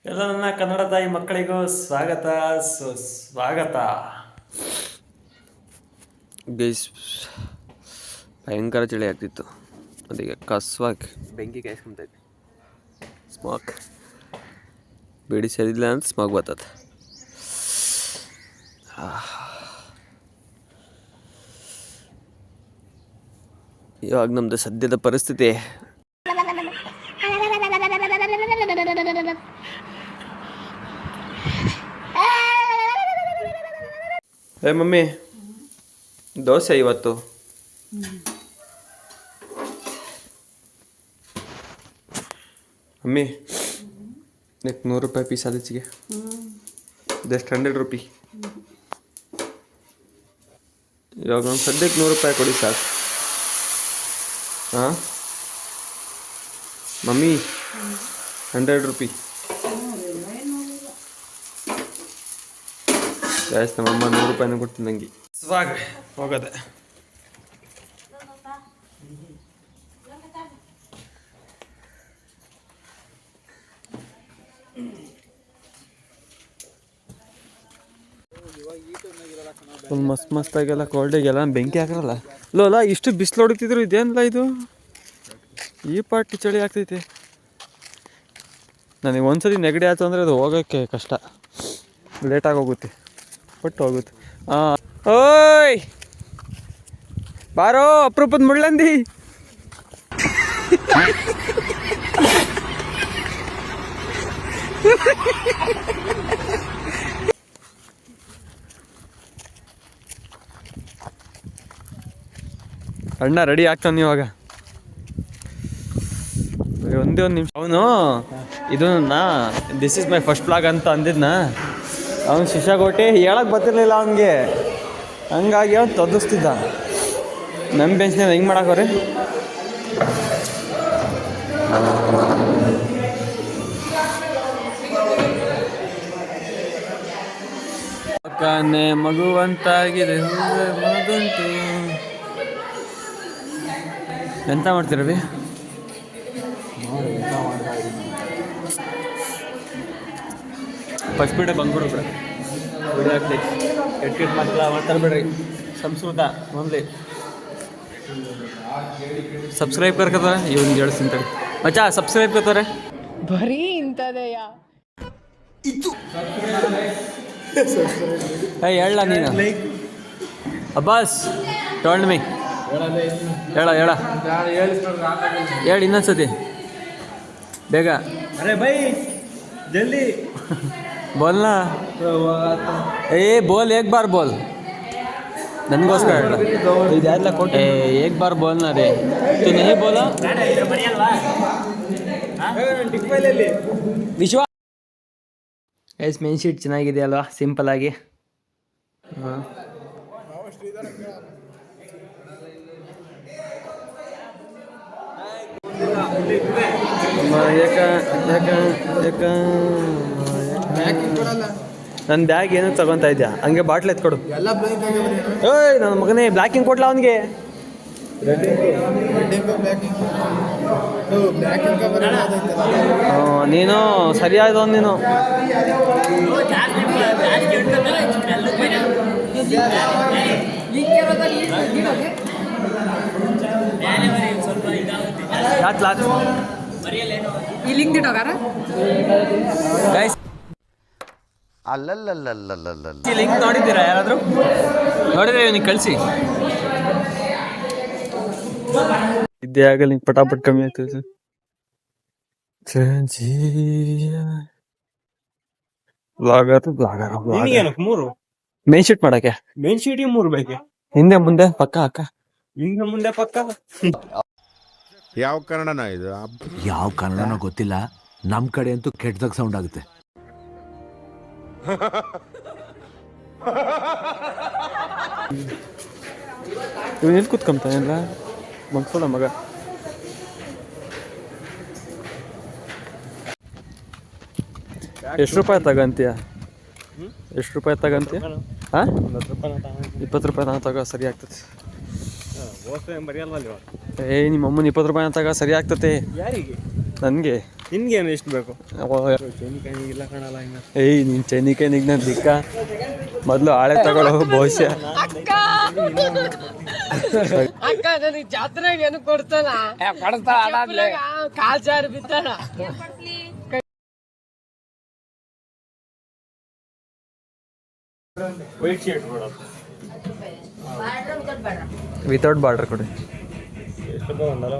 ಎಲ್ಲ ನನ್ನ ಕನ್ನಡ ತಾಯಿ ಮಕ್ಕಳಿಗೂ ಸ್ವಾಗತ ಸುಸ್ವಾಗತ. ಗೈಸ್, ಭಯಂಕರ ಚಳಿ ಆಗ್ತಿತ್ತು. ಅದಕ್ಕೆ ಕಸ್ವಾಗಿ ಬೆಂಕಿ ಕಾಯಿಸ್ಕೊಂತ ಇದ್ದೆ. ಸ್ಮಾಕ್ ಬೇಡಿ ಸರಿಯಿಲ್ಲ ಅಂತ ಸ್ಮಾಕ್ ಬರ್ತದೆ. ಇವಾಗ ನಮ್ಮದು ಸದ್ಯದ ಪರಿಸ್ಥಿತಿ ಮಮ್ಮಿ ದೋಸೆ ಇವತ್ತು. ಮಮ್ಮಿ ನೆಕ್ 100 ರೂಪಾಯಿ ಪೀಸ್ ಆದಿಚ್ಚಿಗೆ ಜಸ್ಟ್ 100 ರೂಪಿ. ಇವಾಗ ಒಂದು ಸದ್ಯಕ್ಕೆ 100 ರೂಪಾಯಿ ಕೊಡಿ ಸಾಕು. ಹಾಂ ಮಮ್ಮಿ 100 ರೂಪಿ. ಜಾಸ್ತಿ ನಮ್ಮಮ್ಮ 100 ರೂಪಾಯಿನ ಕೊಡ್ತೀನಿ ನನಗೆ. ಸ್ವಾಗ ಹೋಗೋದೆ. ಫುಲ್ ಮಸ್ತಾಗೆಲ್ಲ ಕೋಲ್ಡಿಗೆಲ್ಲ ಬೆಂಕಿ ಹಾಕಲ್ಲ. ಲೋಲ ಇಷ್ಟು ಬಿಸಿಲು ಹೊಡಿತಿದ್ರು ಇದೇನಲ್ಲ ಇದು, ಈ ಪಾಟಿ ಚಳಿ ಆಗ್ತೈತೆ. ನನಗೆ ಒಂದ್ಸತಿ ನೆಗಡಿ ಆಯ್ತು ಅಂದರೆ ಅದು ಹೋಗೋಕ್ಕೆ ಕಷ್ಟ, ಲೇಟಾಗಿ ಹೋಗುತ್ತೆ, ಬಟ್ ಹೋಗುತ್ತೆ. ಹಾಂ ಓಯ್ ಬಾರೋ ಅಪರೂಪದ ಮುಳ್ಳಂದಿ. ಅಣ್ಣ ರೆಡಿ ಆಗ್ತಾನೆ ಇವಾಗ. ಒಂದೇ ಒಂದು ನಿಮಿಷ. ಅವನು ಇದನ್ನ this is my first blog ಅಂತ ಅಂದಿದ್ನ. ಅವನು ಶಿಶಾಗೋಟೆ ಹೇಳಕ್ಕೆ ಬರ್ತಿರ್ಲಿಲ್ಲ ಅವನಿಗೆ, ಹಂಗಾಗಿ ಅವ್ನು ತೊದಸ್ತಿದ್ದ. ನಮ್ಮ ಬೆಂಚ್ನ ಹೆಂಗೆ ಮಾಡಾಕವ್ರಿ. ಅಕ್ಕನೇ ಮಗುವಂತಾಗಿದೆ ಮಗುಂಟು. ಎಂತ ಮಾಡ್ತೀರ ರೀ? ಫಸ್ಟ್ ಬಿಡ ಬಂದ್ಬಿಡು ಬಿಡ ವಿಡಿಯೋ ಹಾಕ್ಲಿ. ಕೆಟ್ಟ ಮಕ್ಕಳ ಮಾಡ್ತಾರೆ ಬಿಡ್ರಿ. ಸಂಸ್ಕೃತ ಓನ್ಲಿ. ಸಬ್ಸ್ಕ್ರೈಬ್ ಕರ್ಕತಾರೆ ಇವ್ನಿಗೆ ಹೇಳ್ತೀನಿ ಮಚ್ಚಾ. ಸಬ್ಸ್ಕ್ರೈಬ್ ಕರ್ತಾರೆ ಬರೀ ಇಂಥದೆಯ ಹೇಳ ನೀನು. Abbas told me. ಹೇಳ ಹೇಳಿ ಇನ್ನೊಂದ್ಸತಿ ಬೇಗ. ಅರೆ ಬೈ ಜಲ್ದಿ बोलना. ए बोल एक बार बोल. ननगोस्कर एक बार बोलना रे. तू नहीं बोला ವಿಶ್ವ. ಗೈಸ್ ಮೇನ್ ಶೀಟ್ ಚೆನ್ನಾಗಿದೆ ಅಲ್ವಾ, ಸಿಂಪಲ್ ಆಗಿ. ನನ್ನ ಬ್ಯಾಗ್ ಏನೋ ತಗೊತಾ ಇದ್ಯಾ? ಹಂಗೆ ಬಾಟ್ಲ್ ಎತ್ಕೊಡು. ಏಯ್ ನನ್ನ ಮಗನೇ ಬ್ಲ್ಯಾಕಿಂಗ್ ಕೊಡ್ಲ ಅವನಿಗೆ. ನೀನು ಸರಿಯಾದ ನೀನು. ಲಿಂಕ್ ನೋಡಿದ್ದೀರಾ ಯಾರಾದರೂ? ನೋಡಿದ್ರೆ ಇವನಿಗೆ ಕಳಿಸಿ. ಇದ್ದೇ ಆಗಲ್ಲ, ನಿಂಗೆ ಪಟಾಪಟ್ ಕಮ್ಮಿ ಆಗ್ತದೆ. ಮೇನ್ ಶೀಟ್ ಮಾಡಕ್ಕೆ ಮೇನ್ ಶೀಟ್ 3 ಬೇಕೆ. ಹಿಂದೆ ಮುಂದೆ ಪಕ್ಕ ಅಕ್ಕ. ಹಿಂದೆ ಮುಂದೆ ಪಕ್ಕ. ಯಾವ ಕನ್ನಡನ ಇದು? ಯಾವ ಕನ್ನಡನೋ ಗೊತ್ತಿಲ್ಲ, ನಮ್ ಕಡೆ ಅಂತೂ ಕೆಟ್ಟದಾಗ ಸೌಂಡ್ ಆಗುತ್ತೆ. ಇವನು ಎಲ್ಲಿ ಕೂತ್ಕೊಂತಾನೆಲ್ಲ ಮಗ್ಸೋದ ಮಗ. ಎಷ್ಟು ರೂಪಾಯಿ ತಗಂತೀಯ? ಎಷ್ಟು ರೂಪಾಯಿ ತಗಂತೀಯ? ಹಾಂ 20 ರೂಪಾಯಿ ನಾನು ತಗೋ, ಸರಿ ಆಗ್ತದೆ. ನಿಮ್ಮ ಅಮ್ಮನ 20 ರೂಪಾಯಿ ತಗೋ, ಸರಿ ಆಗ್ತತೆ. ಯಾರಿಗೆ? ನನಗೆ ನಿನ್ಗೇನು ಎಷ್ಟು ಬೇಕು? ಏಯ್ ನೀನು ಚೈನಿಕೈನಿಗೆ ನಾನು ದಿಕ್ಕ ಮೊದಲು ಆಳೆ ತಗೊಳ್ಳೋ ಬಹುಶಃ. ಅಕ್ಕ ನನಗೆ ಜಾತ್ರೆಗೆ ಏನು ಕೊಡ್ತಾನ ಕಾಲ್ ಜಾರಿ ಬಿತ್ತಾನ. ವೈಟ್ ಶರ್ಟ್ ಬೇಡ, ವಿತೌಟ್ ಬಾರ್ಡರ್ ಕೊಡಿ. ಎಷ್ಟಪ್ಪ ಒಂದಲ್ಲ?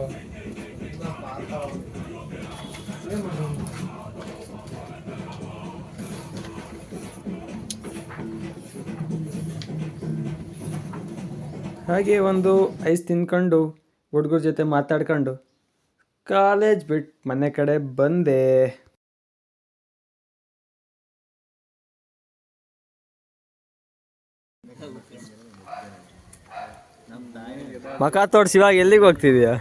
ಹಾಗೆ ಒಂದು ಐಸ್ ತಿನ್ಕೊಂಡು ಹುಡುಗರ ಜೊತೆ ಮಾತಾಡ್ಕೊಂಡು ಕಾಲೇಜ್ ಬಿಟ್ಟು ಮನೆ ಕಡೆ ಬಂದೆ. ಮಕ ತೋಡ್ಸಿ ಇವಾಗ ಎಲ್ಲಿಗೆ ಹೋಗ್ತಿದ್ಯಾ?